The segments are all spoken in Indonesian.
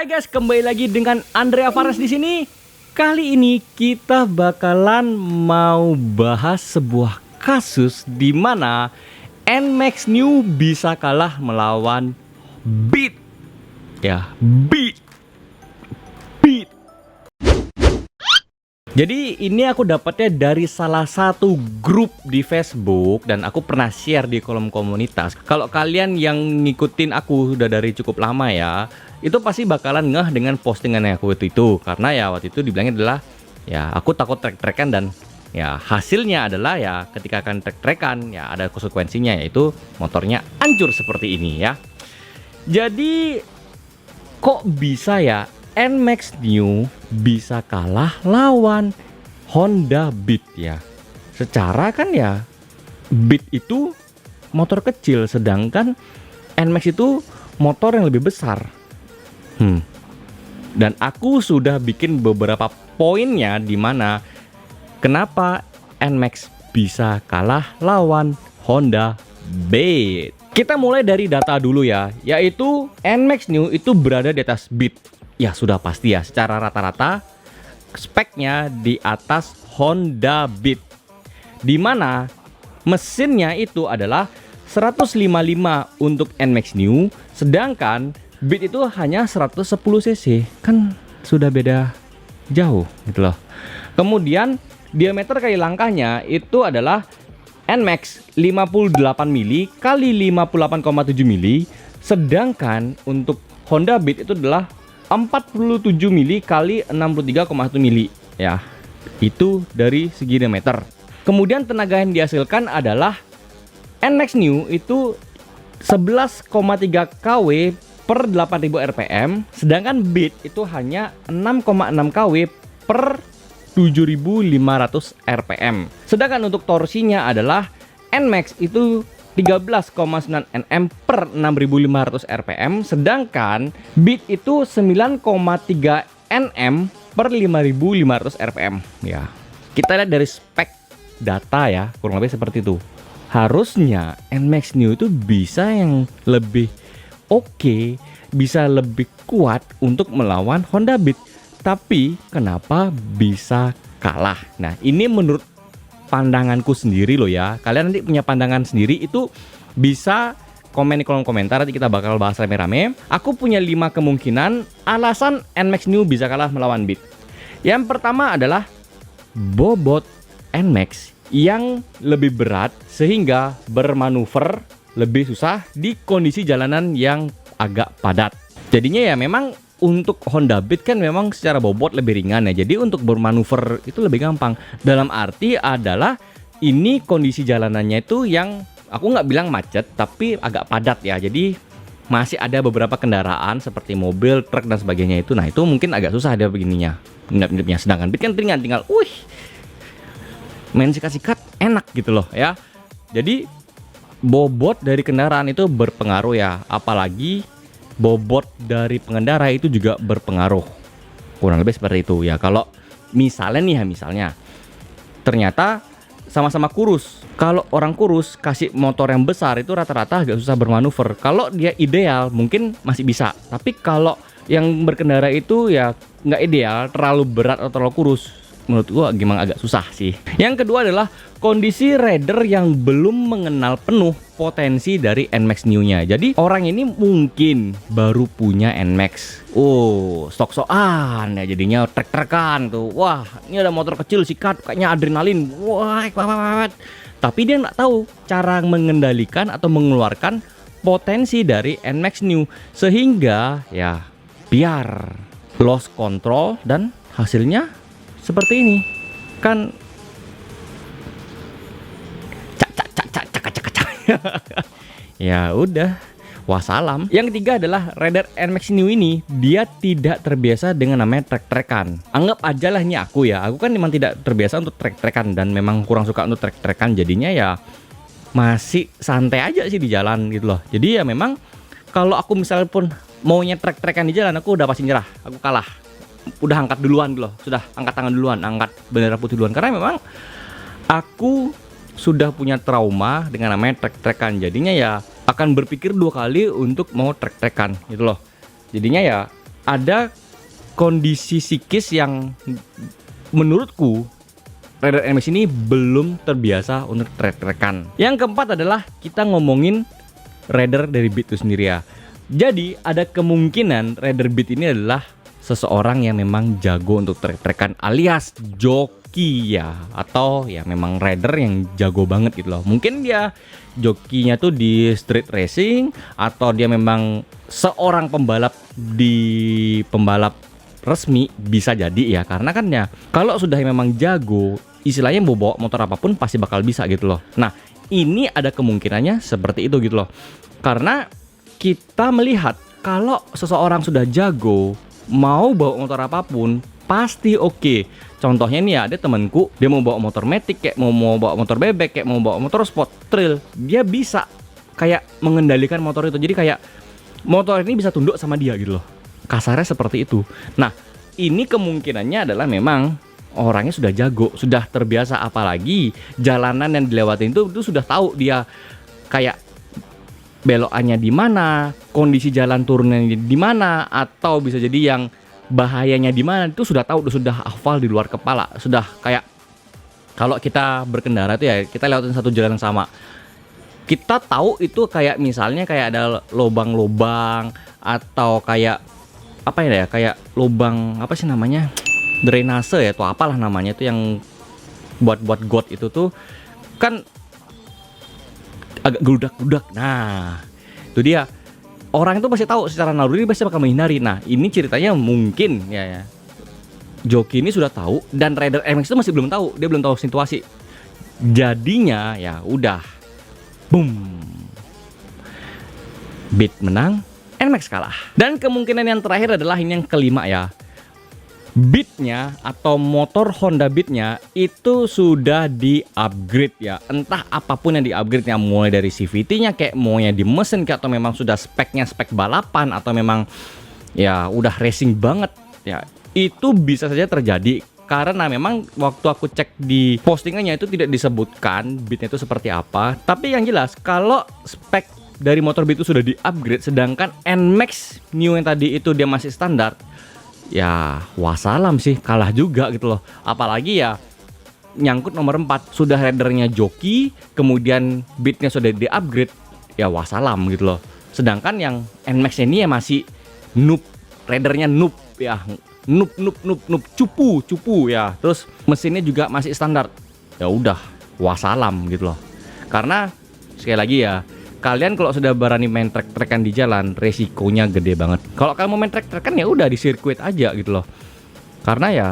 Hai guys, kembali lagi dengan Andrea Fares di sini. Kali ini kita bakalan mau bahas sebuah kasus di mana NMAX New bisa kalah melawan Beat. Ya, Beat. Jadi ini aku dapatnya dari salah satu grup di Facebook dan aku pernah share di kolom komunitas. Kalau kalian yang ngikutin aku udah dari cukup lama ya, itu pasti bakalan ngeh dengan postingannya aku itu. Karena ya waktu itu dibilangnya adalah ya aku takut trek-trekan dan ya hasilnya adalah ya ketika akan trek-trekan ya ada konsekuensinya, yaitu motornya hancur seperti ini ya. Jadi kok bisa ya NMAX New bisa kalah lawan Honda Beat ya? Secara kan ya Beat itu motor kecil, sedangkan NMAX itu motor yang lebih besar. Dan aku sudah bikin beberapa poinnya di mana kenapa NMAX bisa kalah lawan Honda Beat. Kita mulai dari data dulu ya, yaitu NMAX New itu berada di atas Beat. Ya sudah pasti ya, secara rata-rata speknya di atas Honda Beat, dimana mesinnya itu adalah 155 untuk NMAX New, sedangkan Beat itu hanya 110 cc. Kan sudah beda jauh gitu loh. Kemudian diameter kali langkahnya itu adalah NMAX 58 mili kali 58,7 mili, sedangkan untuk Honda Beat itu adalah 47 mili kali 63,1 mili ya. Itu dari segi diameter. Kemudian tenaga yang dihasilkan adalah NMAX New itu 11,3 kW per 8000 rpm, sedangkan Beat itu hanya 6,6 kW per 7500 rpm. Sedangkan untuk torsinya adalah NMAX itu 13,9 Nm per 6500 rpm, sedangkan Beat itu 9,3 Nm per 5500 rpm ya. Kita lihat dari spek data ya, kurang lebih seperti itu. Harusnya NMAX New itu bisa yang lebih oke, bisa lebih kuat untuk melawan Honda Beat. Tapi kenapa bisa kalah? Nah, ini menurut pandanganku sendiri loh ya. Kalian nanti punya pandangan sendiri, itu bisa komen di kolom komentar, nanti kita bakal bahas rame-rame. Aku punya 5 kemungkinan alasan NMAX New bisa kalah melawan Beat. Yang pertama adalah bobot NMAX yang lebih berat sehingga bermanuver lebih susah di kondisi jalanan yang agak padat. Jadinya ya memang untuk Honda Beat kan memang secara bobot lebih ringan ya, jadi untuk bermanuver itu lebih gampang. Dalam arti adalah ini kondisi jalanannya itu yang aku nggak bilang macet, tapi agak padat ya. Jadi masih ada beberapa kendaraan seperti mobil, truk dan sebagainya itu. Nah itu mungkin agak susah ada begininya, ngidap-ngidapnya. Sedangkan Beat kan ringan, tinggal main sikat-sikat enak gitu loh ya. Jadi bobot dari kendaraan itu berpengaruh ya, apalagi bobot dari pengendara itu juga berpengaruh. Kurang lebih seperti itu ya. Kalau misalnya nih ya, misalnya ternyata sama-sama kurus. Kalau orang kurus kasih motor yang besar itu rata-rata agak susah bermanuver. Kalau dia ideal mungkin masih bisa. Tapi kalau yang berkendara itu ya nggak ideal, terlalu berat atau terlalu kurus, menurut gua gimana agak susah sih. Yang kedua adalah kondisi rider yang belum mengenal penuh potensi dari NMAX New-nya. Jadi orang ini mungkin baru punya NMAX. Sok-sokan ya, jadinya trek-trekan tuh. Wah, ini ada motor kecil sikat, kayaknya adrenalin. Wah, tapi dia nggak tahu cara mengendalikan atau mengeluarkan potensi dari NMAX New, sehingga ya biar lost control dan hasilnya seperti ini kan. Ya udah, wassalam. Yang ketiga adalah rider NMAX New ini dia tidak terbiasa dengan namanya trek-trekan. Anggap aja lah ini aku ya, aku kan memang tidak terbiasa untuk trek-trekan dan memang kurang suka untuk trek-trekan. Jadinya ya masih santai aja sih di jalan gitu loh. Jadi ya memang kalau aku misalnya pun maunya trek-trekan di jalan, aku udah pasti nyerah, aku kalah. Udah angkat duluan gitu loh, sudah angkat tangan duluan, angkat bendera putih duluan, karena memang aku sudah punya trauma dengan namanya trek-trekan. Jadinya ya akan berpikir 2 kali untuk mau trek-trekan gitu loh. Jadinya ya ada kondisi psikis yang menurutku rider NMAX ini belum terbiasa untuk trek-trekan. Yang keempat adalah kita ngomongin rider dari Beat itu sendiri ya. Jadi ada kemungkinan rider Beat ini adalah seseorang yang memang jago untuk trek-trekan alias joki ya, atau ya memang rider yang jago banget gitu loh. Mungkin dia jokinya tuh di street racing, atau dia memang seorang pembalap di pembalap resmi, bisa jadi ya. Karena kan ya kalau sudah memang jago, istilahnya mau bawa motor apapun pasti bakal bisa gitu loh. Nah ini ada kemungkinannya seperti itu gitu loh. Karena kita melihat kalau seseorang sudah jago, mau bawa motor apapun pasti oke. Contohnya nih ya, ada temanku, dia mau bawa motor Matic, kayak mau bawa motor bebek, kayak mau bawa motor sport trail, dia bisa kayak mengendalikan motor itu. Jadi kayak motor ini bisa tunduk sama dia gitu loh. Kasarnya seperti itu. Nah ini kemungkinannya adalah memang orangnya sudah jago, sudah terbiasa, apalagi jalanan yang dilewatin itu sudah tahu dia kayak belokannya di mana, kondisi jalan turunnya di mana, atau bisa jadi yang bahayanya di mana itu sudah tahu, sudah hafal di luar kepala. Sudah kayak kalau kita berkendara itu ya, kita lewatin satu jalan yang sama, kita tahu itu kayak misalnya kayak ada lubang-lubang atau kayak apa ya, kayak lubang apa sih namanya, drainase ya atau apalah namanya itu yang buat got itu tuh kan agak geludak-geludak. Nah itu dia, orang itu pasti tahu secara naluri pasti bakal menghindari. Nah ini ceritanya mungkin ya joki ini sudah tahu dan rider NMAX itu masih belum tahu, dia belum tahu situasi. Jadinya ya udah, boom, Beat menang, NMAX kalah. Dan kemungkinan yang terakhir adalah ini yang kelima ya. Beatnya atau motor Honda Beatnya itu sudah di-upgrade ya. Entah apapun yang di-upgrade-nya, mulai dari CVT-nya kayak maunya di mesin kayak, atau memang sudah speknya spek balapan, atau memang ya udah racing banget ya. Itu bisa saja terjadi karena memang waktu aku cek di postingannya itu tidak disebutkan Beatnya itu seperti apa. Tapi yang jelas kalau spek dari motor Beat itu sudah di-upgrade, sedangkan NMAX New yang tadi itu dia masih standar, ya wassalam sih, kalah juga gitu loh. Apalagi ya nyangkut nomor 4, sudah ridernya joki, kemudian Beatnya sudah di-upgrade, ya wassalam gitu loh. Sedangkan yang NMAX ini ya masih noob, ridernya noob ya, noob cupu ya. Terus mesinnya juga masih standar, ya udah wassalam gitu loh. Karena sekali lagi ya, kalian kalau sudah berani main trek-trekan di jalan, resikonya gede banget. Kalau kalian mau main trek-trekan ya udah di sirkuit aja gitu loh. Karena ya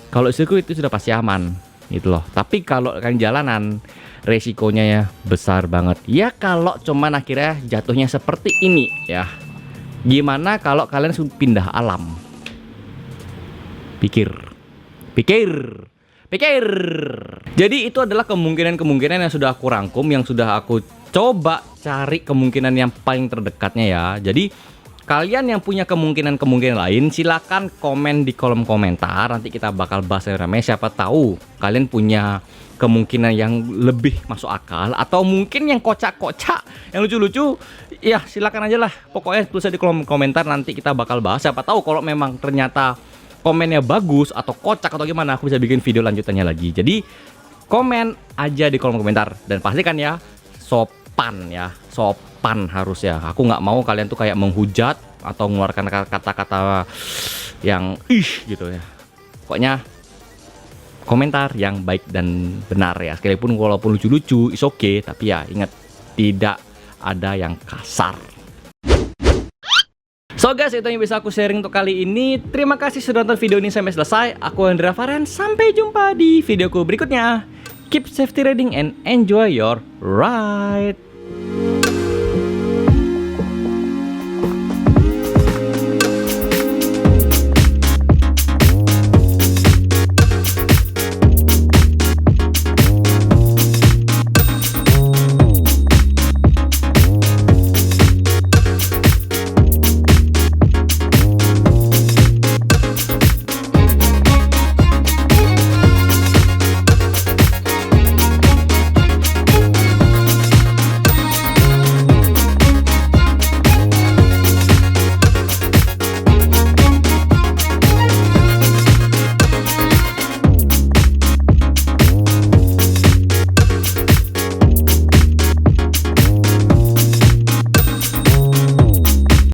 kalau sirkuit itu sudah pasti aman gitu loh. Tapi kalau kalian jalanan, resikonya ya besar banget. Ya kalau cuman akhirnya jatuhnya seperti ini ya. Gimana kalau kalian pindah alam? Pikir. Jadi itu adalah kemungkinan-kemungkinan yang sudah aku rangkum, yang sudah aku coba cari kemungkinan yang paling terdekatnya ya. Jadi kalian yang punya kemungkinan lain, silakan komen di kolom komentar. Nanti kita bakal bahas rame. Siapa tahu kalian punya kemungkinan yang lebih masuk akal, atau mungkin yang kocak-kocak, yang lucu-lucu. Ya silakan aja lah. Pokoknya tulis di kolom komentar, nanti kita bakal bahas. Siapa tahu kalau memang ternyata komennya bagus atau kocak atau gimana, aku bisa bikin video lanjutannya lagi. Jadi komen aja di kolom komentar, dan pastikan ya sopan ya, sopan harus ya. Aku nggak mau kalian tuh kayak menghujat atau mengeluarkan kata-kata yang gitu ya. Pokoknya komentar yang baik dan benar ya. Sekalipun walaupun lucu-lucu is okay, tapi ya ingat, tidak ada yang kasar. So guys, itu yang bisa aku sharing untuk kali ini. Terima kasih sudah nonton video ini sampai selesai. Aku Andrea Faren, sampai jumpa di videoku berikutnya. Keep safety riding and enjoy your ride.